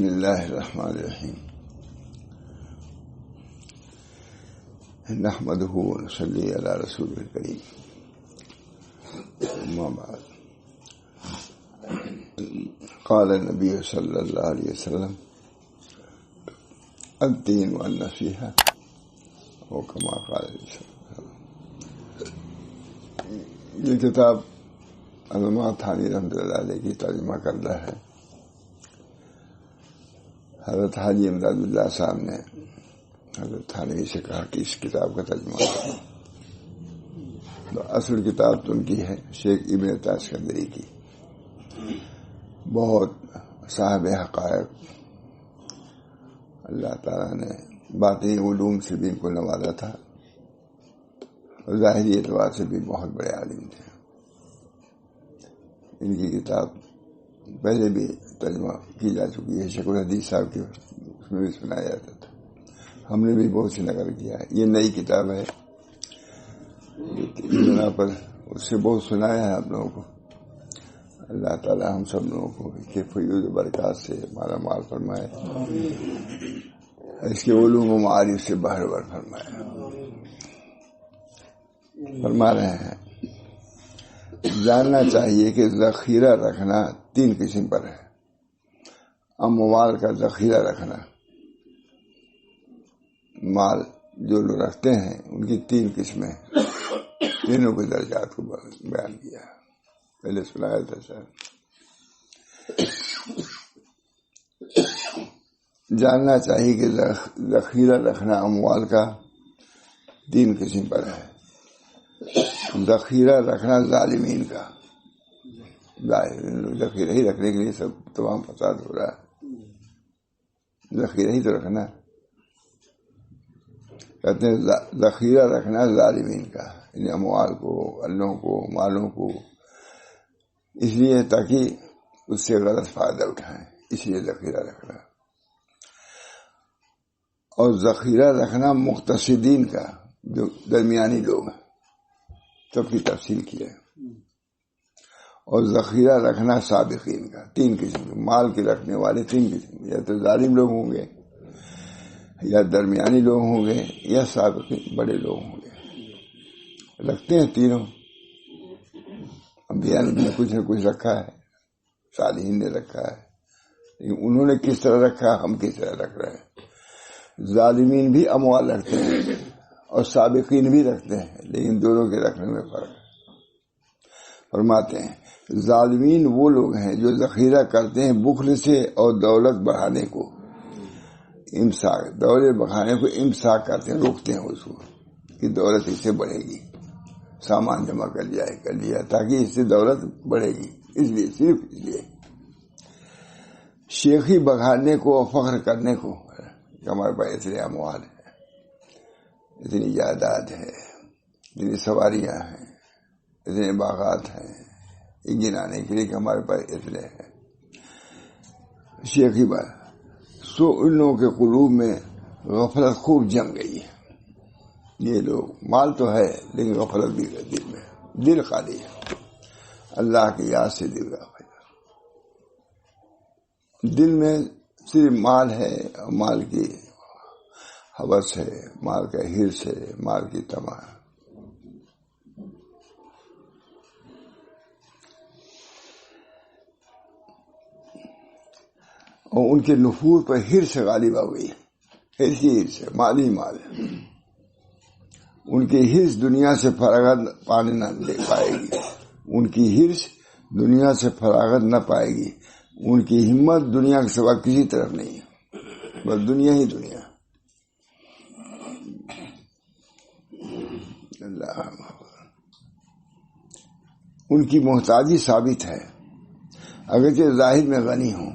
بسم اللہ الرحمن الرحیم نحمدہ ونصلی علی رسول الکریم اما بعد قال النبی صلی اللہ علیہ وسلم الدین والنصیحہ وہ کما قال علیہ وسلم. یہ کتاب علامہ تھانوی رحمۃ اللہ علیہ کی ترجمہ کردہ ہے. حضرت حاجی امداد اللہ صاحب نے حضرت تھانوی سے کہا کہ اس کتاب کا ترجمہ کریں. تو اصل کتاب تو ان کی ہے شیخ ابن تاشقندری کی. بہت صاحب حقائق، اللہ تعالیٰ نے باطنی علوم سے بھی ان کو نوازا تھا اور ظاہری اعتبار سے بھی بہت بڑے عالم تھے. ان کی کتاب پہلے بھی ترجمہ کی جا چکی ہے. شیخ الحدیث صاحب کے اس میں بھی سنایا جاتا تھا. ہم نے بھی بہت سی نقل کیا ہے. یہ نئی کتاب ہے، بنا پر اس سے بہت سنایا ہے آپ لوگوں کو. اللہ تعالی ہم سب لوگوں کو کہ فیوز برکات سے مالا مال فرمائے، اس کے علوم و معارف سے بہر ور فرمائے. فرما رہے ہیں جاننا چاہیے کہ ذخیرہ رکھنا 3 قسم پر ہے. اموال کا ذخیرہ رکھنا، مال جو لوگ رکھتے ہیں ان کی 3 قسمیں، تینوں کے درجات کو بیان کیا. پہلے سنایا تھا سر. جاننا چاہیے کہ ذخیرہ رکھنا اموال کا 3 قسم پر ہے. ذخیرہ رکھنا ظالمین کا، ذخیرہ ہی رکھنے کے لیے سب تمام فساد ہو رہا ہے. ذخیرہ ہی تو رکھنا. کہتے ہیں ذخیرہ رکھنا ظالمین کا، یعنی اموال کو، اللہ کو، مالوں کو، اس لیے تاکہ اس سے غلط فائدہ اٹھائیں، اس لیے ذخیرہ رکھنا. اور ذخیرہ رکھنا مقتصدین کا، جو درمیانی لوگ ہیں، سب کی تفصیل کی ہے. اور ذخیرہ رکھنا سابقین کا. 3 قسم کے مال کے رکھنے والے 3 قسم، یا تو ظالم لوگ ہوں گے، یا درمیانی لوگ ہوں گے، یا سابقین بڑے لوگ ہوں گے. رکھتے ہیں تینوں. انبیاء نے کچھ نہ کچھ رکھا ہے، صالحین نے رکھا ہے، لیکن انہوں نے کس طرح رکھا، ہم کس طرح رکھ رہے ہیں. ظالمین بھی اموال رکھتے ہیں اور سابقین بھی رکھتے ہیں، لیکن دونوں کے رکھنے میں فرق ہے. فرماتے ہیں ظالمین وہ لوگ ہیں جو ذخیرہ کرتے ہیں بخل سے اور دولت بڑھانے کو، امساک، دولت بڑھانے کو امساک کرتے ہیں، روکتے ہیں اس کو کہ دولت اس سے بڑھے گی، سامان جمع کر لیا تاکہ اس سے دولت بڑھے گی. اس لیے، صرف اس لیے شیخی بڑھانے کو اور فخر کرنے کو کہ ہمارے پاس اتنے اموال ہیں، اتنی جائیداد ہے، اتنی سواریاں ہیں، اتنے باغات ہیں، یہ گنانے کے لیے کہ ہمارے پاس اتنے ہیں. شیخی بات سو ان لوگوں کے قلوب میں غفلت خوب جم گئی ہے. یہ لوگ مال تو ہے لیکن غفلت بھی ہے، دل میں دل خالی ہے، اللہ کی یاد سے دل کا خالی. دل میں صرف مال ہے، اور مال کی حوث ہے، مال کا حرص ہے، مال کی طمع ہے. اور ان کے نفور پر حرص غالب ہو گئی. حرص ہی حرص ہے، مال ہی مال ہے. ان کی حرص دنیا سے فراغت پانے نہ دے پائے گی. ان کی حرص دنیا سے فراغت نہ پائے گی. ان کی ہمت دنیا کے سوا کسی طرف نہیں ہے، بس دنیا ہی دنیا. اللہ ان کی محتاجی ثابت ہے، اگرچہ ظاہر میں غنی ہوں،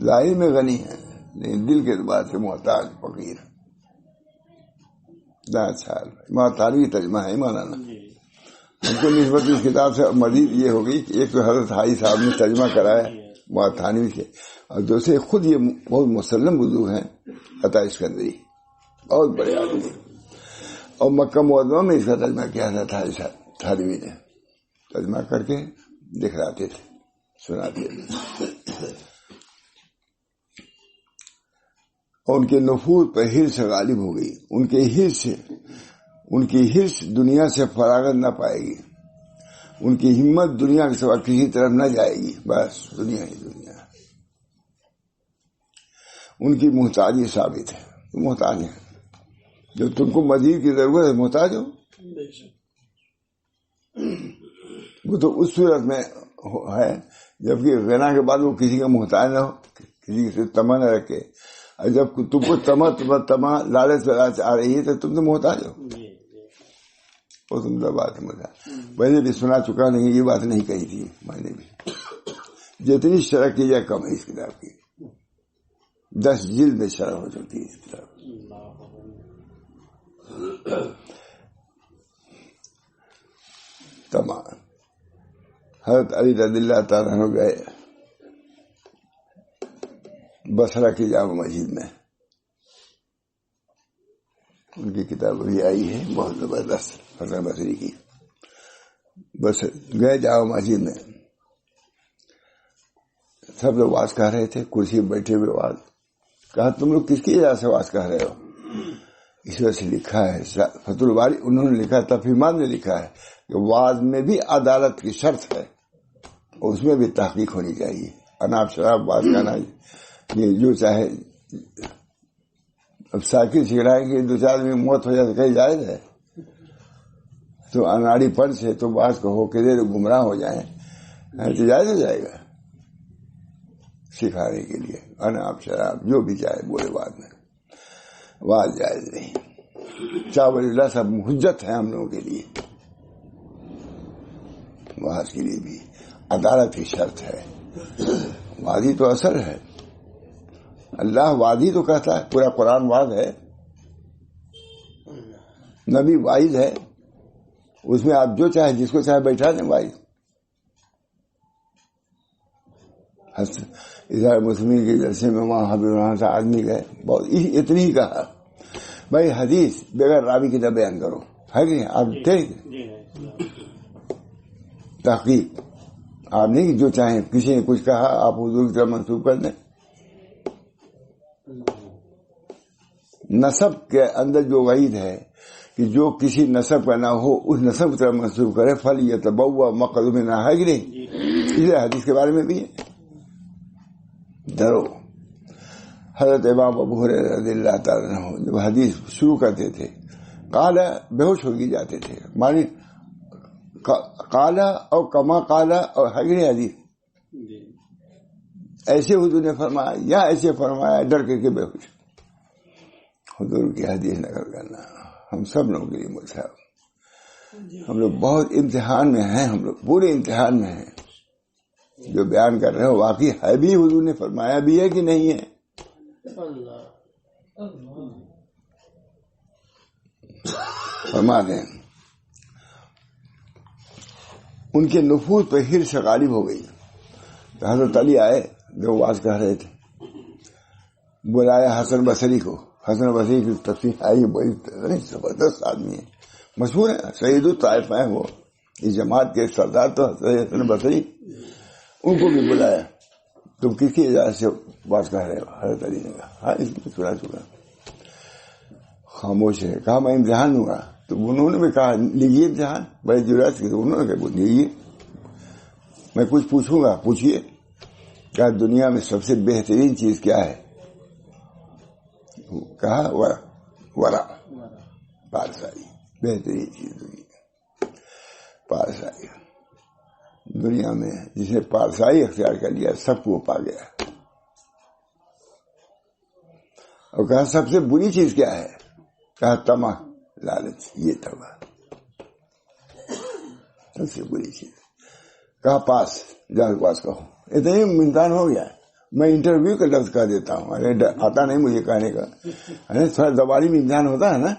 ظاہر میں غنی ہے لیکن دل کے اعتبار سے محتاج، فقیر. تاریخی ترجمہ ہے مولانا. ہم کو نسبت اس کتاب سے مزید یہ ہوگی کہ ایک تو حضرت حاجی صاحب نے ترجمہ کرایا تھانوی سے، اور دوسرے خود یہ بہت مسلم وضو ہیں عطا اسکندری، بہت بڑے آدمی. اور مکہ معظمہ میں اس کا ترجمہ کیا تھا تھانوی نے. ترجمہ کر کے دکھلاتے تھے، سناتے تھے. اور ان کے نفوذ پر حرص غالب ہو گئی. ان کی حرص دنیا سے فراغت نہ پائے گی. ان کی ہمت دنیا کے سوا کسی طرف نہ جائے گی. بس دنیا ہی دنیا. ان کی محتاجی ثابت ہے. محتاج ہے. جو تم کو مزید کی ضرورت ہے محتاج ہو. وہ تو اس صورت میں ہے جبکہ غنا کے بعد وہ کسی کا محتاج نہ ہو, کسی سے تما نہ رکھے. اور جب تم کو تما لالچ آ رہی ہے تو تم تو محتاج ہو. وہ تم تو بات مزہ میں نے بھی سنا چکا, نہیں یہ بات نہیں کہی تھی میں نے بھی. جتنی شرح کی جائے کم ہے اس کتاب کی. 10 جلد میں شرح ہو چکی ہے اس کتاب. تمام. حضرت علی رضی اللہ تعالیٰ عنہ گئے بصرہ کی جامع مسجد میں. ان کی کتاب بھی آئی ہے بہت زبردست حسن بصری کی. بس گئے جامع مسجد میں, سب لوگ واز کہہ رہے تھے, کرسی پہ بیٹھے ہوئے واز. کہا تم لوگ کس کی وجہ سے واز کہہ رہے ہو؟ اس وجہ سے لکھا ہے فتح الباری, انہوں نے لکھا, تفہیمات نے لکھا ہے کہ واز میں بھی عدالت کی شرط ہے اور اس میں بھی تحقیق ہونی چاہیے. اناب شراب واز کہنا یہ جو چاہے. اب سائیکل سکھلائیں گے 2 4 میں موت ہو جائے تو کہیں جائز ہے؟ تو اناڑی پن سے تو باز کہو کہ دے گمراہ ہو جائیں تو جائز ہو جائے گا سکھانے کے لیے. اناب شراب جو بھی چاہے بولے بعد میں, واز جائز نہیں. چاول اللہ سب حجت ہے ہم لوگوں کے لیے. واز کے لیے بھی عدالت کی شرط ہے. وادی تو اثر ہے. اللہ وادی تو کہتا ہے, پورا قرآن واز ہے. نبی واعظ ہے, اس میں آپ جو چاہے جس کو چاہے بیٹھا دیں واعظ. اظہار مسلمین کے جلسے میں وہاں حبیب الرحمن سے آدمی گئے, بہت اتنی ہی کہا بھائی حدیث بغیر راوی کی نہ بیان کرو. ہے کہ آپ تھے تحقیق آپ نہیں کہ جو چاہیں کسی نے کچھ کہا آپ حضور کی طرف منسوخ کر دیں. نسب کے اندر جو وعید ہے کہ جو کسی نسب کا نہ ہو اس نسب کی طرف منسوخ کرے فل یتبوأ مقعدہ من النار, ہے کہ نہیں؟ اس حدیث کے بارے میں بھی ہے. ڈرو. حضرت امام ابو ہریرہ رضی اللہ تعالیٰ عنہ جب حدیث شروع کرتے تھے قالا بے ہوش ہو گئی جاتے تھے. مانی قالا اور کما قالا اور حضرت حدیث ایسے حضور نے فرمایا یا ایسے فرمایا, ڈر کر کے بے ہوش. حضور کی حدیث نقل کرنا ہم سب لوگوں کے لیے مصحف. ہم لوگ بہت امتحان میں ہیں, ہم لوگ پورے امتحان میں ہیں. جو بیان کر رہے ہو واقعی ہے بھی حضور نے فرمایا بھی ہے کہ نہیں ہے؟ فرما دیں. ان کے نفوذ پہ حرص غالب ہو گئی. تو حضرت علی آئے جو واز کہہ رہے تھے, بلایا حسن بصری کو. حسن بصری کی تفسیر آئی, بڑی زبردست آدمی ہے, مشہور ہے, سید الطائفہ ہے. وہ اس جماعت کے سردار تو حسن بصری, ان کو بھی بلایا. تم کس کی اجازت سے واز کہہ رہے ہو؟ حضرت علی نے کہا ہاں اس میں سنا چکا. خاموش ہے. کہا میں امتحان دوں گا. تو انہوں نے بھی کہا لیجیے امتحان, بڑے جرات کی. تو انہوں نے کہا لیجیے, میں کچھ پوچھوں گا, پوچھیے. کہا دنیا میں سب سے بہترین چیز کیا ہے؟ کہا ورا, پارسائی. بہترین چیز دنیا پارسائی. دنیا میں جس نے پارسائی اختیار کر لیا سب کو پا گیا. اور کہا سب سے بری چیز کیا ہے؟ کہا تما, لالچ. یہ تما سب سے بری چیز. کہا پاس, جہاں پاس کہو. اتنا ہی امتحان ہو گیا. میں انٹرویو کا لفظ کہہ دیتا ہوں, آتا نہیں مجھے کہنے کا. تھوڑا زبانی میں امتحان ہوتا ہے نا,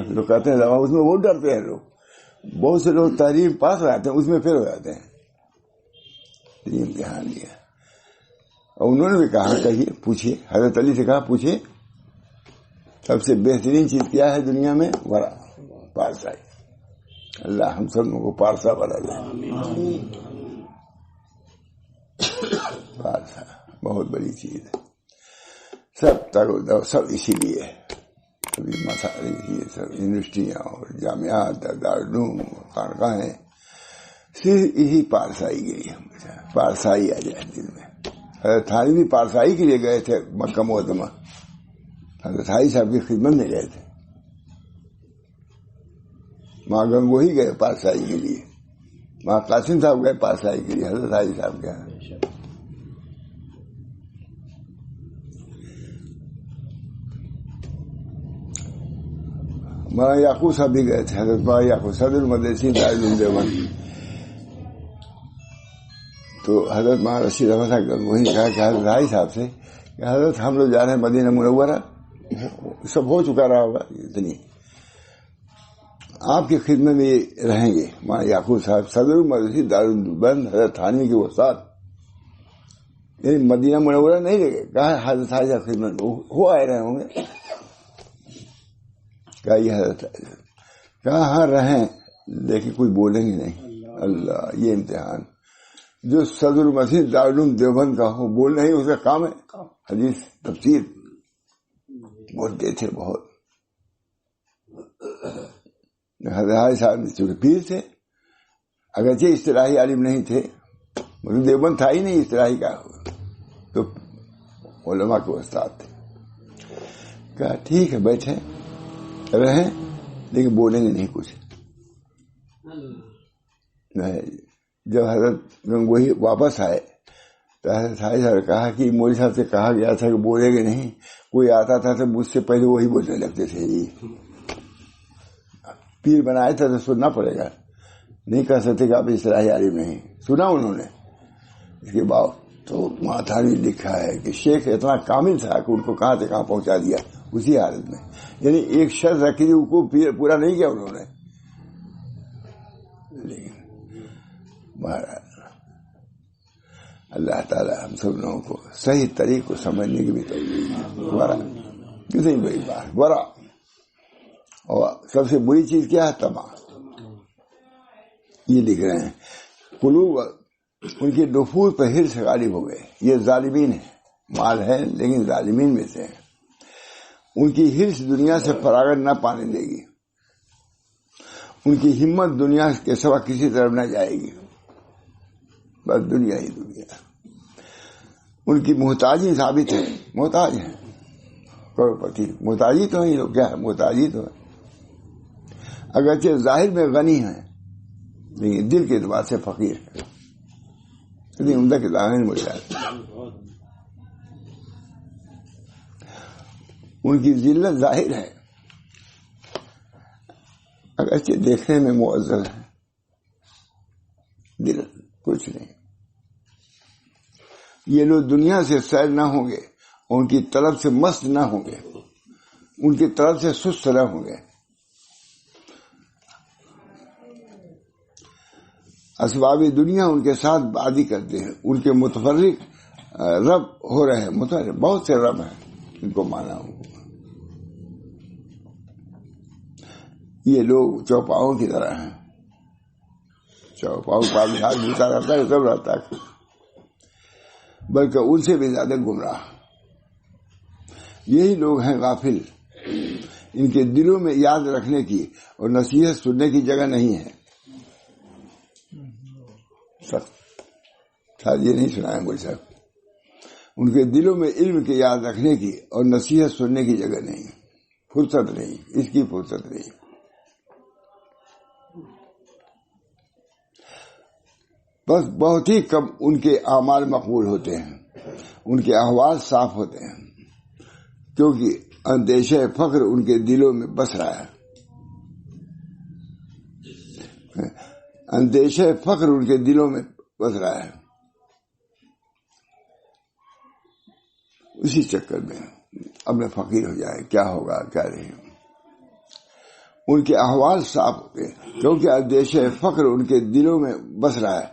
لوگ کہتے ہیں اس میں بہت ڈرتے ہیں لوگ. بہت سے لوگ تعلیم پاس ہو جاتے ہیں, اس میں پھر ہو جاتے ہیں. امتحان لیا. اور انہوں نے بھی کہا کہیے, پوچھیے. حضرت علی سے کہا پوچھیے سب سے بہترین چیز کیا ہے دنیا میں؟ ورا, پارسائی. اللہ ہم سب کو پارسا بنا دے. پارسا بہت بڑی چیز ہے. سب اسی لیے سب یونیورسٹیاں اور جامعات، دارالعلوم، خانقاہیں، صرف یہی پارسائی کے لیے. پارسائی آ جائے دل میں. حضرت تھانوی بھی پارسائی کے لیے گئے تھے مکہ معظمہ. حضرت تھانوی صاحب کی خدمت میں گئے تھے. ماں گنگوہی گئے پارسائی کے لیے. ماں قاسم صاحب گئے پارسائی کے لیے. حضرت تھانوی صاحب گئے. مولانا یعقوب صاحب بھی گئے تھے. حضرت مولانا یعقوب صدر المدرسین دارالعلوم دیوبند. تو حضرت مولانا رشید احمد صاحب وہی کہا کہ حضرت رائی صاحب سے کہ حضرت ہم لوگ جا رہے ہیں مدینہ منورہ، سب ہو چکا رہا ہوگا اتنی، آپ کی خدمت میں رہیں گے. مولانا یعقوب صاحب صدر المدرسین دارالعلوم دیوبند حضرت تھانوی کے استاد، یعنی مدینہ منورہ نہیں رہے گا. کہا حضرت تھانوی صاحب خدمت ہو آئے رہے ہوں گے. کہا یہ حضرت، کہا ہاں رہیں لیکن کوئی بولیں گے نہیں. اللہ، یہ امتحان. جو صدر المدرسین دارالعلوم دیوبند کا ہو، بولنا ہی اس کا کام ہے. حدیث تفسیر بولتے تھے بہت. حضرت صاحب چونکہ پیر تھے، اگرچہ اصطلاحی عالم نہیں تھے، مطلب دیوبند تھا ہی نہیں اصطلاحی کا، تو علماء کے استاد تھے. کہا ٹھیک ہے بیٹھے رہیں لیکن بولیں گے نہیں کچھ. جب حضرت گنگوہی واپس آئے تو حضرت تھانوی صاحب کہا کہ مولوی صاحب سے کہا گیا تھا کہ بولے گے نہیں. کوئی آتا تھا تو مجھ سے پہلے وہی بولنے لگتے تھے. پیر بنایا تھا تو سننا پڑے گا، نہیں کہہ سکتے کہ آپ اصطلاحی عالم نہیں. سنا انہوں نے. اس کے بعد تو ماتھانی لکھا ہے کہ شیخ اتنا کامل تھا کہ ان کو کہاں سے کہاں پہنچا دیا اسی حالت میں. یعنی ایک شرط رکھی تھی کو پورا نہیں کیا انہوں نے. لیکن اللہ تعالیٰ ہم سب لوگوں کو صحیح طریق کو سمجھنے کی بھی توفیق کسی بڑی بات برا. اور سب سے بری چیز کیا ہے؟ تمام. یہ لکھ رہے ہیں قلوب ان کے نفوذ پر حرص غالب ہو گئے. یہ ظالمین ہیں، مال ہے لیکن ظالمین میں سے ہیں. ان کی حرص دنیا سے فراغت نہ پانے دے گی. ان کی ہمت دنیا کے سوا کسی طرف نہ جائے گی، بس دنیا ہی دنیا. ان کی محتاجی ثابت ہے، محتاج ہیں. کروڑپتی محتاجی تو ہے، کیا ہے محتاجی تو ہے. اگرچہ ظاہر میں غنی ہیں لیکن دل کے اعتبار سے فقیر ہے. اتنی عمدہ کتابیں مجھے. ان کی ذلت ظاہر ہے، اگرچہ دیکھنے میں معزز ہے، دل کچھ نہیں. یہ لوگ دنیا سے سیر نہ ہوں گے، ان کی طرف سے مست نہ ہوں گے، ان کی طرف سے سست نہ ہوں گے. اسباب دنیا ان کے ساتھ بادی کرتے ہیں. ان کے متفرق رب ہو رہے ہیں. متفرق بہت سے رب ہیں، ان کو مانا ہو. یہ لوگ چوپاؤں کی طرح ہیں. چوپاؤں کا مثال بھوسا رہتا ہے، سب رہتا ہے، بلکہ ان سے بھی زیادہ گمراہ. یہی لوگ ہیں غافل. ان کے دلوں میں یاد رکھنے کی اور نصیحت سننے کی جگہ نہیں ہے. شاید یہ نہیں سنا ہے مجھ سے. ان کے دلوں میں علم کے یاد رکھنے کی اور نصیحت سننے کی جگہ نہیں، فرصت نہیں، اس کی فرصت نہیں. بس بہت ہی کم ان کے اعمال مقبول ہوتے ہیں، ان کے احوال صاف ہوتے ہیں، کیونکہ اندیشہ فخر ان کے دلوں میں بس رہا ہے. اندیشہ فخر ان کے دلوں میں بس رہا ہے. اسی چکر میں اب میں فقیر ہو جائے کیا ہوگا کیا نہیں. ان کے احوال صاف ہوتے ہیں کیونکہ اندیشہ فخر ان کے دلوں میں بس رہا ہے.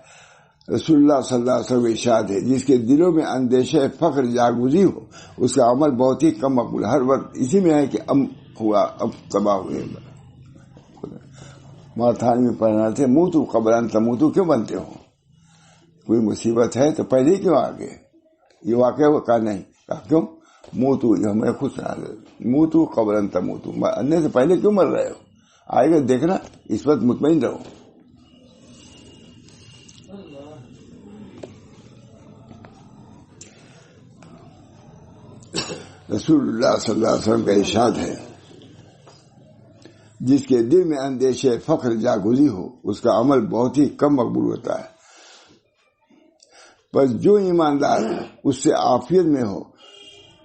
رسول اللہ صلی اللہ علیہ وسلم ارشاد ہے، جس کے دلوں میں اندیشہ فخر جاگوزی ہو اس کا عمل بہت ہی کم مقبول. ہر وقت اسی میں ہے کہ اب ہوا، اب تباہ ہوئے. ماتھان میں پڑھنا تھے منہ تو قبران تموتو، کیوں بنتے ہو؟ کوئی مصیبت ہے تو پہلے کیوں آگے؟ یہ واقعہ وہ کہا نہیں. کہا کیوں؟ موتو، یہ ہمیں خود سنا دے، موتو قبل ان تموتو، مرنے سے پہلے کیوں مر رہے ہو؟ آئے گا دیکھنا، اس وقت مطمئن رہو. رسول اللہ صلی اللہ علیہ وسلم کا ارشاد ہے، جس کے دل میں اندیشے فقر جاگزی ہو اس کا عمل بہت ہی کم مقبول ہوتا ہے. پر جو ایماندار اس سے عافیت میں ہو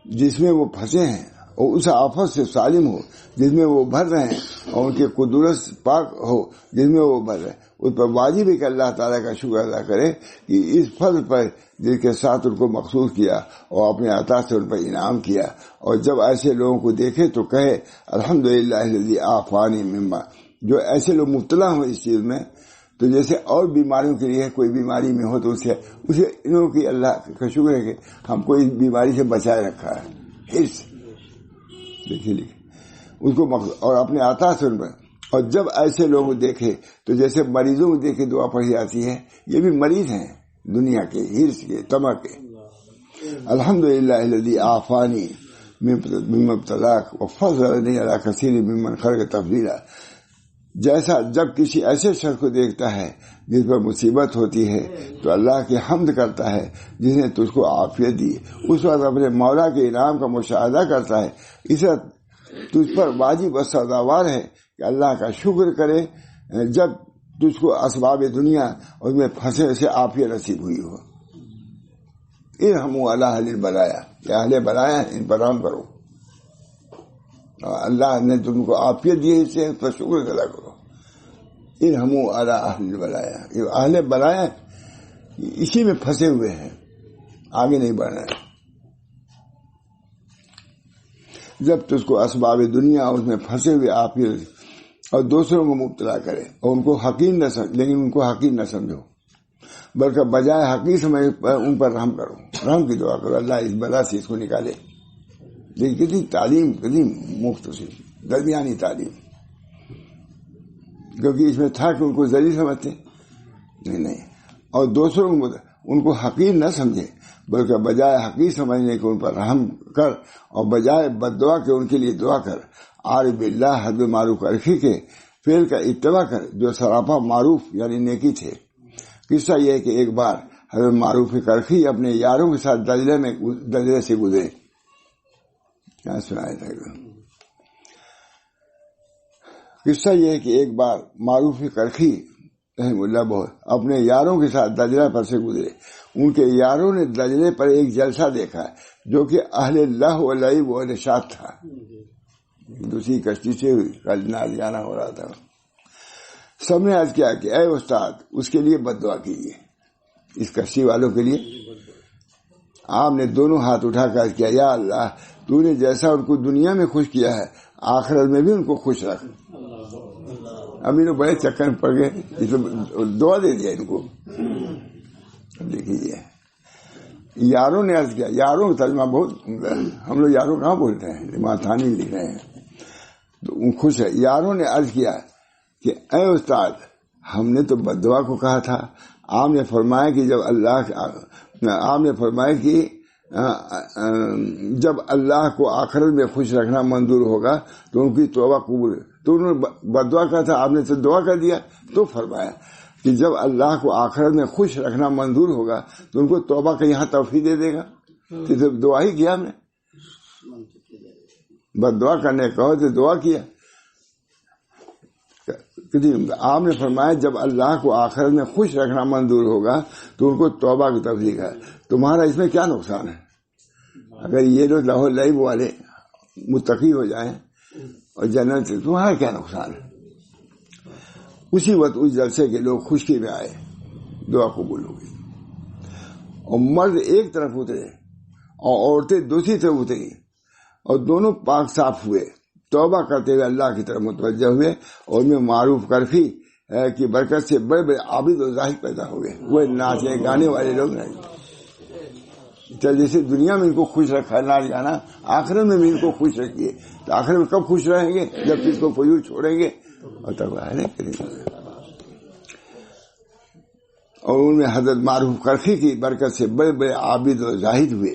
جس میں وہ پھنسے ہیں، اور اس آفت سے سالم ہو جس میں وہ بھر رہے ہیں، اور ان کے قدرت پاک ہو جس میں وہ بھر رہے ہیں، اس پر واجب ہے کہ اللہ تعالیٰ کا شکر ادا کرے کہ اس فضل پر جس کے ساتھ ان کو مخصوص کیا اور اپنے عطا سے ان پر انعام کیا. اور جب ایسے لوگوں کو دیکھے تو کہے الحمدللہ الذی عافانی مما. جو ایسے لوگ مبتلا ہوں اس چیز میں، تو جیسے اور بیماریوں کے لیے کوئی بیماری میں ہو تو اسے انہوں کی اللہ کا شکر ہے کہ ہم کو اس بیماری سے بچائے رکھا ہے. حرص دیکھیے اس کو اور اپنے عطا سے ان پر. اور جب ایسے لوگ دیکھے تو جیسے مریضوں کو دیکھے دعا پڑھی جاتی ہے، یہ بھی مریض ہیں دنیا کے، حرص کے، طمع کے. الحمدللہ الذی عافانی مما ابتلاک وفضلنی علی کثیر ممن خلق تفضیلا. جیسا جب کسی ایسے شخص کو دیکھتا ہے جس پر مصیبت ہوتی ہے تو اللہ کی حمد کرتا ہے جس نے تجھ کو عافیت دی. اس وقت اپنے مولا کے انعام کا مشاہدہ کرتا ہے. اس وقت تجھ پر واجب و سزاوار ہے کہ اللہ کا شکر کرے جب تجھ کو اسباب دنیا اور میں پھنسے سے عافیت نصیب ہوئی ہو. ارحموا علی اہل البلایا، یا اہل بلایا ان پر رحم کرو. اللہ نے تم کو عافیت دی ہے، اس سے اس پر شکر ادا کرو. ارحموا علی اہل البلایا، یہ اہل بلایا اسی میں پھنسے ہوئے ہیں، آگے نہیں بڑھ رہے. جب تجھ کو اسباب دنیا اور اس میں پھنسے ہوئے عافیت اور دوسروں کو مبتلا کرے اور ان کو حقیر نہ سمجھ، لیکن ان کو حقیر نہ سمجھو بلکہ بجائے حقیر سمجھ ان پر رحم کرو، رحم کی دعا کرو اللہ اس بلا سے اس کو نکالے. لیکن کتنی تعلیم، کتنی مختصر درمیانی تعلیم، کیونکہ اس میں تھا کہ ان کو ذلیل سمجھتے نہیں، اور دوسروں کو ان کو حقیر نہ سمجھے بلکہ بجائے حقیر سمجھنے کے ان پر رحم کر، اور بجائے بد دعا کے ان کے لیے دعا کر. عارف باللہ حد معروف عرفی کے فعل کا اتباع کر جو سراپا معروف یعنی نیکی تھے. قصہ یہ ہے کہ ایک بار حضرت معروف کرخی اپنے یاروں کے ساتھ دجلے سے گزرے. کیا سنایا تھا؟ قصہ یہ ہے کہ ایک بار معروف کرخی رحم اللہ بہت اپنے یاروں کے ساتھ دجلہ پر سے گزرے. ان کے یاروں نے دجلے پر ایک جلسہ دیکھا جو کہ اہل اللہ علیہ و نشاط تھا. دوسری کشتی سے جانا ہو رہا تھا. سب نے عرض کیا کہ اے استاد اس کے لیے بد دعا کیجیے، اس کشتی والوں کے لیے. آپ نے دونوں ہاتھ اٹھا کر کیا یا اللہ تو نے جیسا ان کو دنیا میں خوش کیا ہے آخرت میں بھی ان کو خوش رکھ. ابھی تو بڑے چکر پڑ گئے، دعا دے دیا ان کو. دیکھیے یاروں نے عرض کیا، یاروں کا ترجمہ بہت، ہم لوگ یاروں کہاں بولتے ہیں، امام ثانی لکھ رہے ہیں تو خوش ہے. یاروں نے عرض کیا کہ اے استاد ہم نے تو بد دعا کو کہا تھا، آپ نے فرمایا کہ جب اللہ کو آخرت میں خوش رکھنا منظور ہوگا تو ان کی توبہ قبول. تو انہوں نے بد دعا کہا تھا، آپ نے تو دعا کر دیا. تو فرمایا کہ جب اللہ کو آخرت میں خوش رکھنا منظور ہوگا تو ان کو توبہ کا یہاں توفیق دے دے گا. تو دعا ہی کیا، ہم نے بد دعا کرنے کہو تو دعا کیا. آپ نے فرمایا جب اللہ کو آخرت میں خوش رکھنا منظور ہوگا تو ان کو توبہ کی توفیق ہے. تمہارا اس میں کیا نقصان ہے؟ اگر یہ لوگ لاہور لائب والے متقی ہو جائیں اور جنت سے، تمہارا کیا نقصان ہے؟ اسی وقت اس جلسے کے لوگ خشکی میں آئے، دعا قبول ہو گئی، اور مرد ایک طرف اترے اور عورتیں دوسری طرف اتری اور دونوں پاک صاف ہوئے، توبہ کرتے ہوئے اللہ کی طرف متوجہ ہوئے. اور ان میں معروف کرفی کی برکت سے بڑے بڑے عابد و زاہد پیدا ہو گئے. وہ ناچنے گانے والے لوگ نہیں. جیسے دنیا میں ان کو خوش رکھا ناچ گانا، آخرت میں بھی ان کو خوش رکھیے. تو آخرت میں کب خوش رہیں گے؟ جب اس کو فضول چھوڑیں گے اور تباہ نہیں کریں گے. اور ان میں حضرت معروف کرفی کی برکت سے بڑے بڑے عابد و زاہد ہوئے.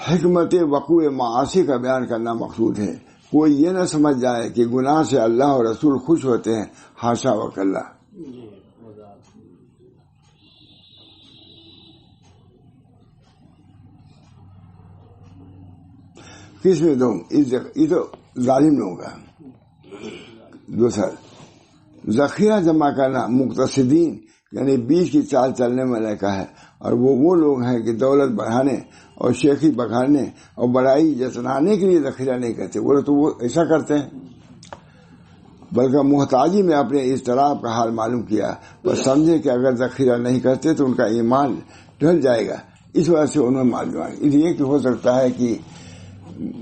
حکمت وقوع معاصی کا بیان کرنا مقصود ہے. کوئی یہ نہ سمجھ جائے کہ گناہ سے اللہ اور رسول خوش ہوتے ہیں، حاشا وکلا. کس میں دوں؟ یہ تو ظالم لوگوں کا. دوسرا ذخیرہ جمع کرنا مقتصدین یعنی بیچ کی چال چلنے والے کا ہے، اور وہ لوگ ہیں کہ دولت بڑھانے اور شیخی بگاڑنے اور بڑائی جتنانے کے لیے ذخیرہ نہیں کرتے. وہ ایسا کرتے ہیں، بلکہ محتاجی میں اپنے اضطراب کا حال معلوم کیا، اور سمجھے کہ اگر ذخیرہ نہیں کرتے تو ان کا ایمان ڈھل جائے گا. اس وجہ سے انہوں نے مال جمع. اس لیے کہ ہو سکتا ہے کہ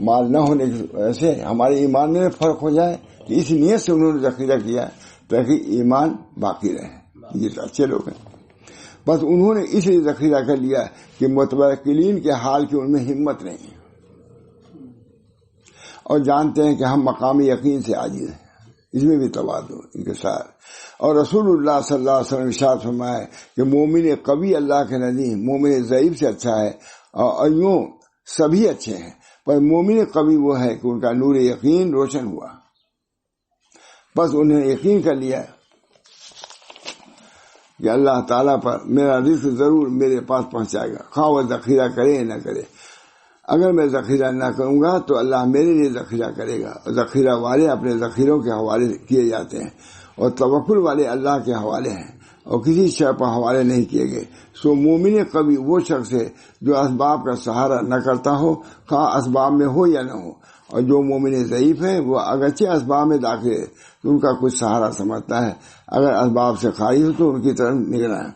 مال نہ ہونے کی وجہ سے ہمارے ایمان میں فرق ہو جائے، اس نیت سے انہوں نے ذخیرہ کیا تاکہ ایمان باقی رہے. یہ تو اچھے لوگ ہیں. بس انہوں نے اس لیے ذخیرہ کر لیا کہ متوکلین کے حال کی ان میں ہمت نہیں ہے، اور جانتے ہیں کہ ہم مقامی یقین سے عاجز ہیں. اس میں بھی تواضع انکسار. اور رسول اللہ صلی اللہ علیہ وسلم ارشاد فرمائے کہ مومن قوی اللہ کے نزدیک مومن ضعیف سے اچھا ہے، اور یوں سبھی اچھے ہیں، پر مومن قوی وہ ہے کہ ان کا نور یقین روشن ہوا. بس انہیں یقین کر لیا کہ اللہ تعالیٰ پر میرا رزق ضرور میرے پاس پہنچائے گا، خواہ وہ ذخیرہ کرے یا نہ کرے. اگر میں ذخیرہ نہ کروں گا تو اللہ میرے لیے ذخیرہ کرے گا. ذخیرہ والے اپنے ذخیروں کے حوالے کیے جاتے ہیں، اور توکل والے اللہ کے حوالے ہیں اور کسی شے پر حوالے نہیں کیے گئے. سو مومن قوی وہ شخص ہے جو اسباب کا سہارا نہ کرتا ہو، خواہ اسباب میں ہو یا نہ ہو. اور جو مومن ضعیف ہے وہ اگرچہ اسباب میں داخل ہے تو ان کا کچھ سہارا سمجھتا ہے، اگر اسباب سے خالی ہو تو ان کی طرف نگراں ہے.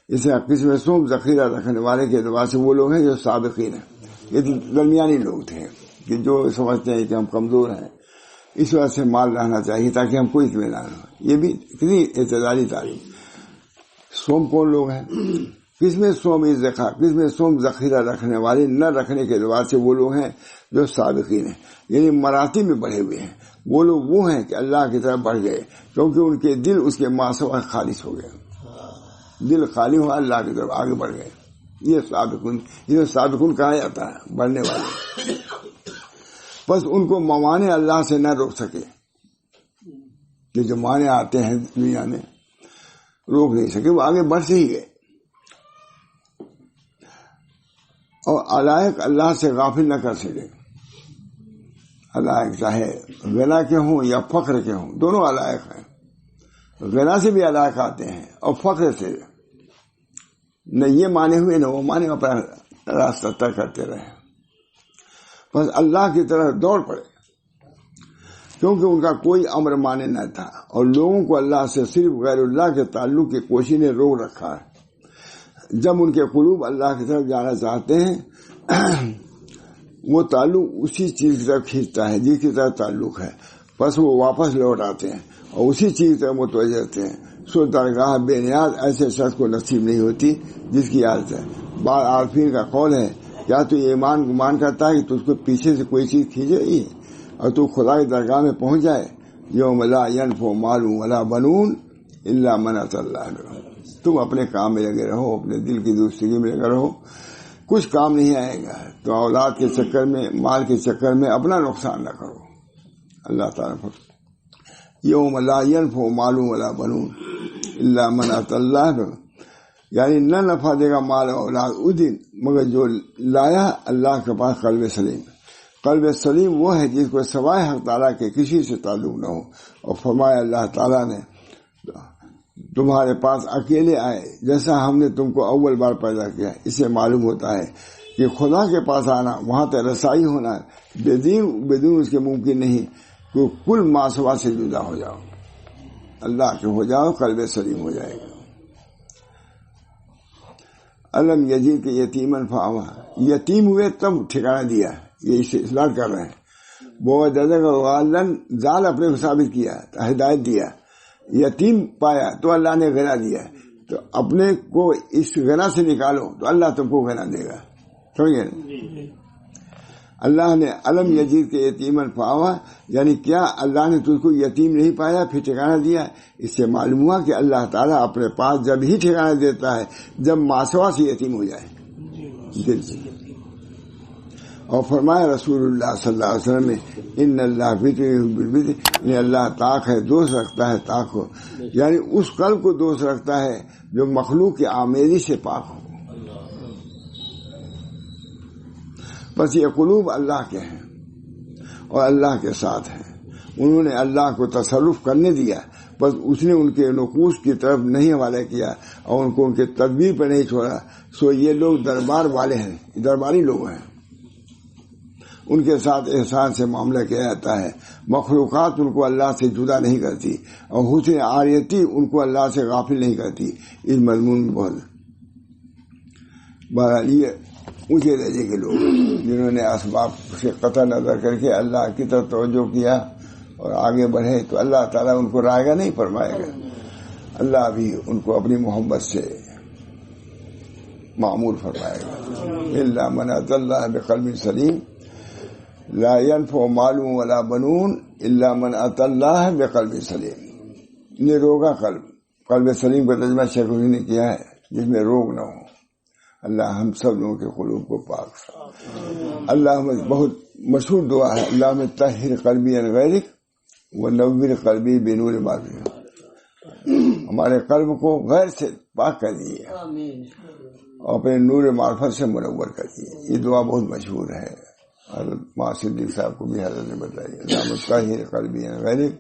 اسے قسم سوم ذخیرہ رکھنے والے کے اعتبار سے وہ لوگ ہیں جو سابقین ہیں. یہ درمیانی لوگ تھے کہ جو سمجھتے ہیں کہ ہم کمزور ہیں، اس وجہ سے مال رہنا چاہیے تاکہ ہم کوئی اطمینان ہو. یہ بھی کتنی اعتدالی تعلیم. سوم کون لوگ ہیں؟ قسم سوم ذخیرہ رکھنے والے نہ رکھنے کے اعتبار سے وہ لوگ ہیں جو سابقین ہیں، یعنی مراتب میں بڑھے ہوئے ہیں. وہ لوگ وہ ہیں کہ اللہ کی طرف بڑھ گئے کیونکہ ان کے دل اس کے ماسوا خالص ہو گئے. دل خالی ہوا، اللہ کی طرف آگے بڑھ گئے. یہ سابقون کہا جاتا ہے، بڑھنے والے. بس ان کو موانع اللہ سے نہ روک سکے. یہ جو معنی آتے ہیں دنیا میں روک نہیں سکے، وہ آگے بڑھ سے ہی گئے. اور علائق اللہ سے غافل نہ کر سکے. علائق چاہے غنا کے ہوں یا فقر کے ہوں، دونوں علائق ہیں. غنا سے بھی علائق آتے ہیں اور فقر سے. نہ یہ مانے ہوئے نہ وہ مانے، اپنا راستہ طے کرتے رہے. بس اللہ کی طرف دوڑ پڑے کیونکہ ان کا کوئی امر مانے نہ تھا، اور لوگوں کو اللہ سے صرف غیر اللہ کے تعلق کی کوشش نے روک رکھا ہے. جب ان کے قلوب اللہ کی طرف جانا چاہتے ہیں وہ تعلق اسی چیز کی طرف کھینچتا ہے جس کی طرف تعلق ہے. بس وہ واپس لوٹ آتے ہیں اور اسی چیز کی طرف متوجہ ہوتے ہیں. سو درگاہ بے نیاز ایسے شخص کو نصیب نہیں ہوتی جس کی عادت ہے. بعض عارفین کا قول ہے، کیا تو ایمان گمان کرتا ہے کہ تجھ کو پیچھے سے کوئی چیز کھینچے گی اور تو خدا کی درگاہ میں پہنچ جائے؟ یوم لا ینفع مال ولا بنون الا من اتى اللہ. تم اپنے کام میں لگے رہو، اپنے دل کی دوستگی میں لگے رہو، کچھ کام نہیں آئے گا. تو اولاد کے چکر میں، مال کے چکر میں اپنا نقصان نہ کرو. اللہ تعالیٰ یوم لا ینفع مال ولا بنون الا من اتى اللہ، یعنی نہ نفع دے گا مال و اولاد اس دن مگر جو لایا اللہ کے پاس قلب سلیم. قلب سلیم وہ ہے جس کو سوائے حق تعالیٰ کے کسی سے تعلق نہ ہو. اور فرمایا اللہ تعالیٰ نے تمہارے پاس اکیلے آئے جیسا ہم نے تم کو اول بار پیدا کیا. اس سے معلوم ہوتا ہے کہ خدا کے پاس آنا، وہاں تک رسائی ہونا بدون اس کے ممکن نہیں. تو کل ماسوا سے جدا ہو جاؤ، اللہ کے ہو جاؤ، قلب سلیم ہو جائے گا. علم یزید کے یتیمن فآوا، یتیم ہوئے تب ٹھکانہ دیا. یہ اصلاح کر رہے ہیں. وہ غالن زال اپنے کو ثابت کیا، ہدایت دیا. یتیم پایا تو اللہ نے غنا دیا. تو اپنے کو اس غنا سے نکالو تو اللہ تم کو غنا دے گا. سمجھے؟ اللہ نے علم یزید کے یتیمن فآوا، یعنی کیا اللہ نے تجھ کو یتیم نہیں پایا پھر ٹھکانہ دیا؟ اس سے معلوم ہوا کہ اللہ تعالیٰ اپنے پاس جب ہی ٹھکانہ دیتا ہے جب ماسوا سے یتیم ہو جائے دل سے. اور فرمایا رسول اللہ صلی اللہ علیہ وسلم نے ان اللہ بالبطر، اللہ طاق ہے، دوست رکھتا ہے طاق کو، یعنی اس قلب کو دوست رکھتا ہے جو مخلوق کی آمیزی سے پاک ہو. بس یہ قلوب اللہ کے ہیں اور اللہ کے ساتھ ہیں. انہوں نے اللہ کو تصرف کرنے دیا، بس اس نے ان کے نقوش کی طرف نہیں حوالے کیا اور ان کو ان کے تدبیر پر نہیں چھوڑا. سو یہ لوگ دربار والے ہیں، درباری لوگ ہیں. ان کے ساتھ احسان سے معاملہ کیا جاتا ہے. مخلوقات ان کو اللہ سے جدا نہیں کرتی اور حسن عاریتی ان کو اللہ سے غافل نہیں کرتی. اس مضمون میں بہت بہرحال یہ اونچے درجے کے لوگ جنہوں نے اسباب سے قطع نظر کر کے اللہ کی طرف توجہ کیا اور آگے بڑھے تو اللہ تعالیٰ ان کو رائگاں نہیں فرمائے گا. اللہ بھی ان کو اپنی محبت سے معمور فرمائے گا. الا من اتى الله بقلب سلیم لا ينفع مال ولا بنون الا من اتى الله بقلب سلیم. نروگا قلب سلیم کا ترجمہ شیخ نے کیا ہے جس میں روگ نہ ہو. اللہ ہم سب لوگوں کے قلوب کو پاک رکھے. اللہ بہت مشہور دعا ہے، اللہم طہر قلبی عن غیرک ونور قلبی بنور معرفت. ہمارے قلب کو غیر سے پاک کر دیجیے اور اپنے نور معرفت سے منور کر دیجیے. یہ دعا بہت مشہور ہے، حضرت ماں صدیق صاحب کو بھی حضرت نے بتائی. اللہم طہر قلبی عن غیرک.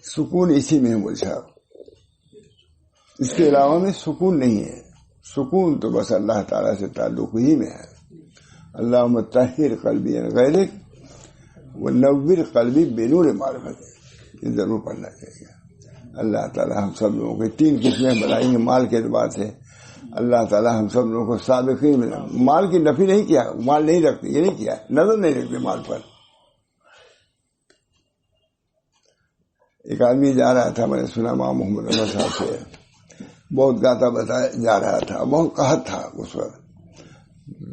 سکون اسی میں ہے مول صاحب، اس کے علاوہ میں سکون نہیں ہے. سکون تو بس اللہ تعالیٰ سے تعلق ہی میں ہے. اللہم طہر قلبی عن غیرک ونور قلبی بنور معرفت. یہ ضرور پڑھنا چاہیے. اللہ تعالیٰ ہم سب لوگوں کو 3 قسمیں بنائی ہیں مال کے اعتبار سے. اللہ تعالیٰ ہم سب لوگوں کو سابقین میں مال کی نفی نہیں کیا، مال نہیں رکھتے، یہ نہیں کیا، نظر نہیں رکھتے مال پر. ایک آدمی جا رہا تھا، میں نے سنا ماں محمد احمد صاحب سے، بہت گاتا بتایا جا رہا تھا، بہت قحط تھا اس وقت.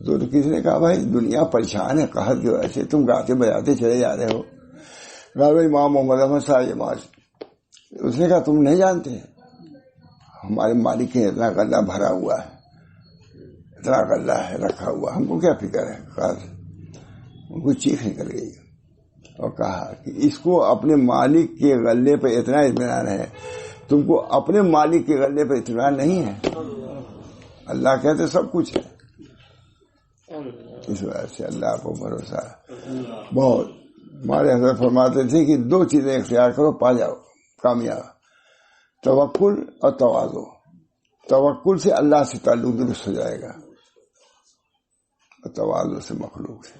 تو کسی نے کہا بھائی دنیا پریشان ہے قحط کی وجہ سے، تم گاتے بجاتے چلے جا رہے ہو. کہا بھائی ماں محمد احمد صاحب یہ ماج. اس نے کہا تم نہیں جانتے ہمارے مالک کے اتنا غلہ بھرا ہوا ہے، اتنا غلہ ہے رکھا ہوا، ہم کو کیا فکر ہے. کہا ان کو چیخ نکل گئی اور کہا کہ اس کو اپنے مالک کے غلے پہ اتنا اطمینان ہے، تم کو اپنے مالک کے غلے پہ اطمینان نہیں ہے. اللہ کہتے سب کچھ ہے. اس وجہ سے اللہ کو بھروسہ بہت. ہمارے حضرت فرماتے تھے کہ 2 چیزیں اختیار کرو پا جاؤ کامیاب، توکل اور تواضع. توکل سے اللہ سے تعلق درست ہو جائے گا اور تواضع سے مخلوق سے.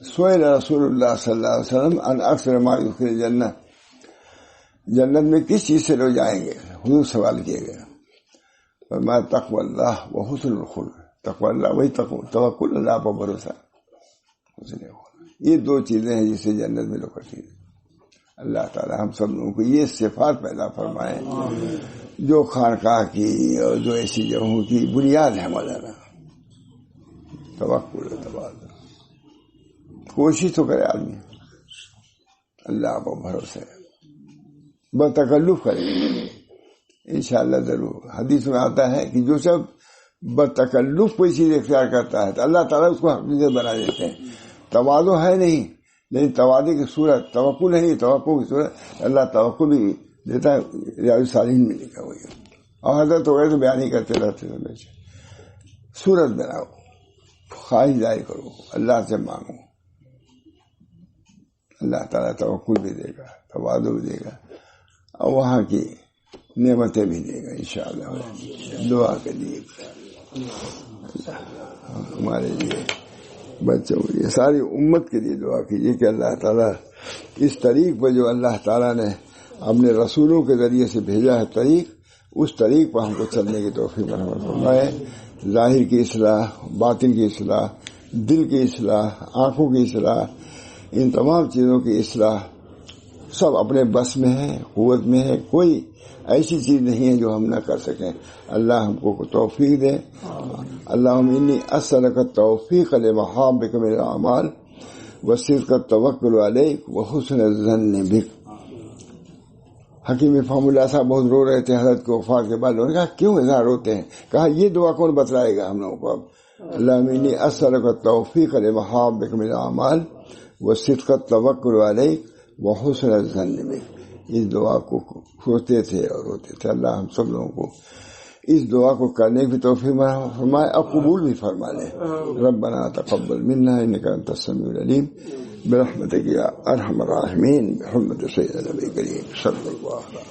سئل رسول اللہ صلی اللہ علیہ وسلم ان اکثر ما یدخل الجنہ، جنت میں کس چیز سے لوگ جائیں گے؟ حضور سوال کیے گئے. فرمایا تقوی اللہ و حسن الخلق. تقوی اللہ وہی توکل، اللہ پر بھروسہ. یہ 2 چیزیں ہیں جس سے جنت میں لوگ کٹیں. اللہ تعالی ہم سب لوگوں کو یہ صفات پیدا فرمائے جو خانقاہ کی اور جو ایسی جگہوں کی بنیاد ہے مولانا. توکل و تواضع. کوشش تو کرے آدمی، اللہ پر بھروسہ بتکلف کرے انشاءاللہ ضرور. حدیث میں آتا ہے کہ جو سب بتکلف کوئی چیز اختیار کرتا ہے تو اللہ تعالیٰ اس کو حقیقت بنا دیتے ہیں. تواضع ہے نہیں، لیکن تواضع کی صورت توکل نہیں، توقع کی صورت اللہ توقع بھی دیتا ہے. ریاض الصالحین میں لکھا ہوئی ہے. اور حضرت وغیرہ تو بیان ہی کرتے رہتے ہیں. صورت بناؤ، خواہش ظاہر کرو، اللہ سے مانگو، اللہ تعالیٰ توکل بھی دے گا، تواضع بھی دے گا اور وہاں کی نعمتیں بھی دے گا انشاءاللہ. دعا کے لیے ہمارے لیے، بچوں کے لیے، ساری امت کے لیے دعا کیجیے کہ اللہ تعالیٰ اس طریق پر جو اللہ تعالیٰ نے اپنے رسولوں کے ذریعے سے بھیجا ہے طریق، اس طریق پر ہم کو چلنے کی توفیق عطا فرمائے. ظاہر کی اصلاح، باطن کی اصلاح، دل کی اصلاح، آنکھوں کی اصلاح، ان تمام چیزوں کی اصلاح سب اپنے بس میں ہے، قوت میں ہے. کوئی ایسی چیز نہیں ہے جو ہم نہ کر سکیں. اللہ ہم کو توفیق دے. اللہم انی اسألک التوفیق لمحابک من الاعمال وصدق التوکل علیک وحسن الظن بک. حکیم فہم اللہ صاحب بہت رو رہے تھے حضرت کے وفات کے بعد. انہوں نے کہا کیوں اتنا روتے ہیں؟ کہا یہ دعا کون بتلائے گا ہم لوگوں کو؟ اب اللہم انی اسألک التوفیق لمحابک من الاعمال وصدق التوکل علیک وحسن الظن بک. اس دعا کو سوچتے تھے اور روتے تھے. اللہ ہم سب لوگوں کو اس دعا کو کرنے کی توفیق فرمائے اور قبول بھی فرما لے. ربنا تقبل منا انک انت السمیع العلیم برحمتک یا ارحم الراحمین بحرمت سید نبی کریم صلی اللہ علیہ وسلم.